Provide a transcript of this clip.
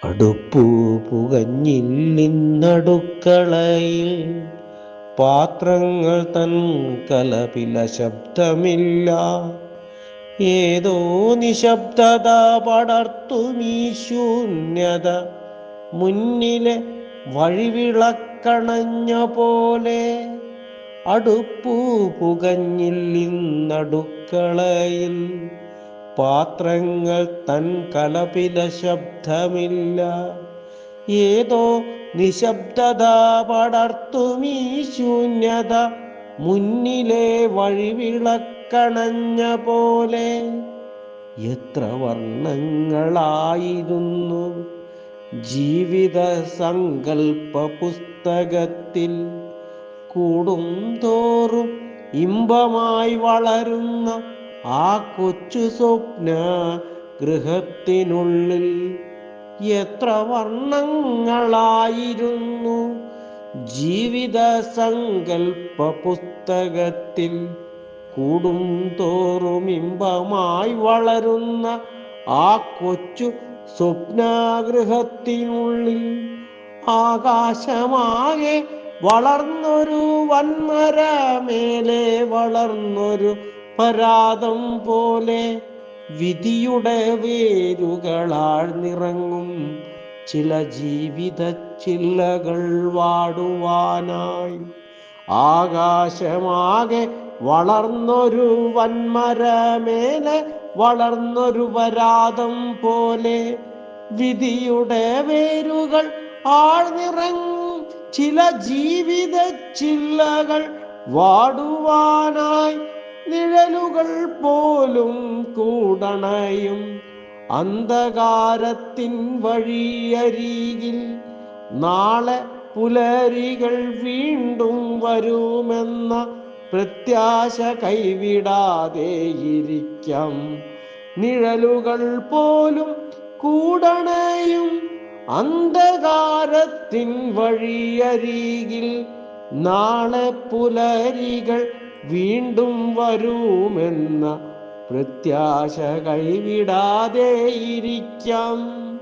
അടുപ്പു പുകഞ്ഞില്ലിന്നടുക്കളയിൽ പാത്രങ്ങൾ തൻ കലപില ശബ്ദമില്ല. ഏതോ നിശബ്ദത പടർത്തുമീ ശൂന്യത, മുന്നിലെ വഴിവിളക്കണഞ്ഞ പോലെ. അടുപ്പു പുകഞ്ഞില്ലിന്നടുക്കളയിൽ പാത്രങ്ങൾ തൻ കലപില ശബ്ദമില്ല. ഏതോ നിശബ്ദത പടർത്തുമീ ശൂന്യത, മുന്നിലെ വഴിവിളക്കണഞ്ഞ പോലെ. എത്ര വർണ്ണങ്ങളായിരുന്നു ജീവിത സങ്കൽപ്പ പുസ്തകത്തിൽ. കൂടും തോറും ഇമ്പമായി വളരുന്ന ആ കൊച്ചു സ്വപ്ന ഗൃഹത്തിനുള്ളിൽ എത്ര വർണ്ണങ്ങളായിരുന്നു ജീവിത സങ്കൽപ്പ പുസ്തകത്തിൽ. കൂടും തോറും ഇമ്പമായി വളരുന്ന ആ കൊച്ചു സ്വപ്നഗൃഹത്തിനുള്ളിൽ. ആകാശമാകെ വളർന്നൊരു വൻമരമേലെ വളർന്നൊരു പരാതം പോലെ. വിധിയുടെ വേരുകളാഴ്ന്നിറങ്ങും ചില ജീവിത ചില്ലകൾ വാടുവാനായി. ആകാശമാകെ വളർന്നൊരു വൻമരമേലെ വളർന്നൊരു പരാതം പോലെ. വിധിയുടെ വേരുകൾ ആഴ്ന്നിറങ്ങും ചില ജീവിത ചില്ലകൾ വാടുവാനായി. നിഴലുകൾ പോലും കൂടണയും അന്ധകാരത്തിൻ വഴിയരികിൽ. നാളെ പുലരികൾ വീണ്ടും വരുമെന്ന പ്രത്യാശ കൈവിടാതെയിരിക്കാം. നിഴലുകൾ പോലും കൂടണയും അന്ധകാരത്തിൻ വഴിയരികിൽ. നാളെ പുലരികൾ വീണ്ടും വരുമെന്ന പ്രത്യാശ കൈവിടാതെയിരിക്കാം.